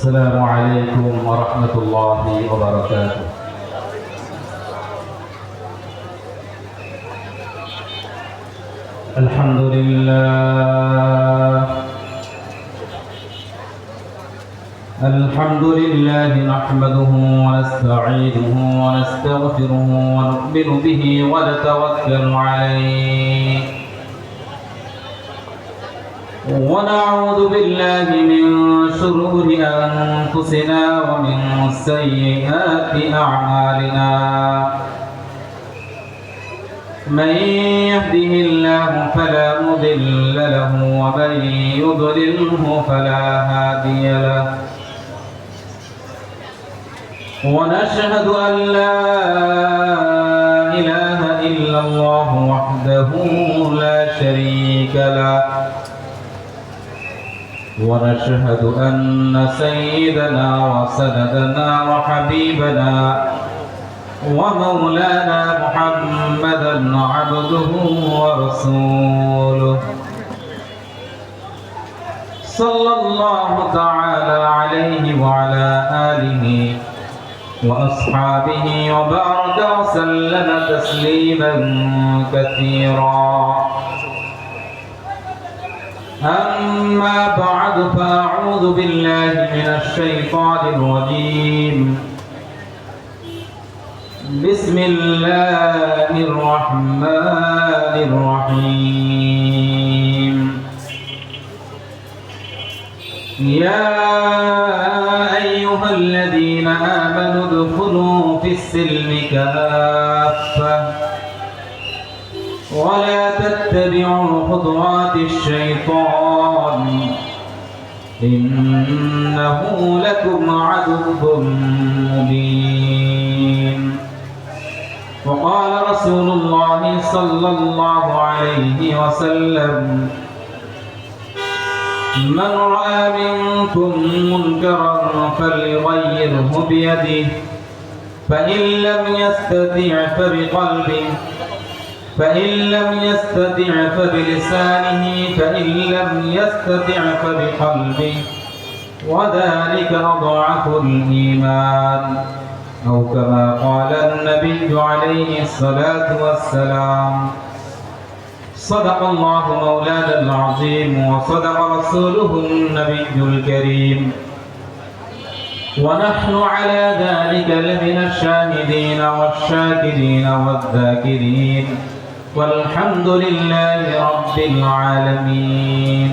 السلام عليكم ورحمة الله وبركاته. الحمد لله نحمده ونستعينه ونستغفره ونؤمن به ونتوكل عليه ونعوذ بالله من شرور أنفسنا ومن سيئات أعمالنا. من يهده الله فلا مضل له ومن يضلله فلا هادي له. ونشهد أن لا إله إلا الله وحده لا شريك له. ونشهد أن سيدنا وسندنا وحبيبنا ومولانا محمدا عبده ورسوله صلى الله تعالى عليه وعلى آله وأصحابه وبارك وسلم تسليما كثيرا. أما بعد فأعوذ بالله من الشيطان الرجيم. بسم الله الرحمن الرحيم. يا أيها الذين آمنوا ادخلوا في السلم كافة ولا تتبعوا خطوات الشيطان إنه لكم عدو مبين. وقال رسول الله صلى الله عليه وسلم: من رأى منكم منكرا فليغيره بيده فإن لم يستطع فبقلبه فإن لم يستطع فبلسانه فإن لم يستطع فبقلبه وذلك أضعف الإيمان أو كما قال النبي عليه الصلاة والسلام. صدق الله مولانا العظيم وصدق رسوله النبي الكريم ونحن على ذلك لمن الشاهدين والشاكرين والذاكرين والحمد لله رب العالمين.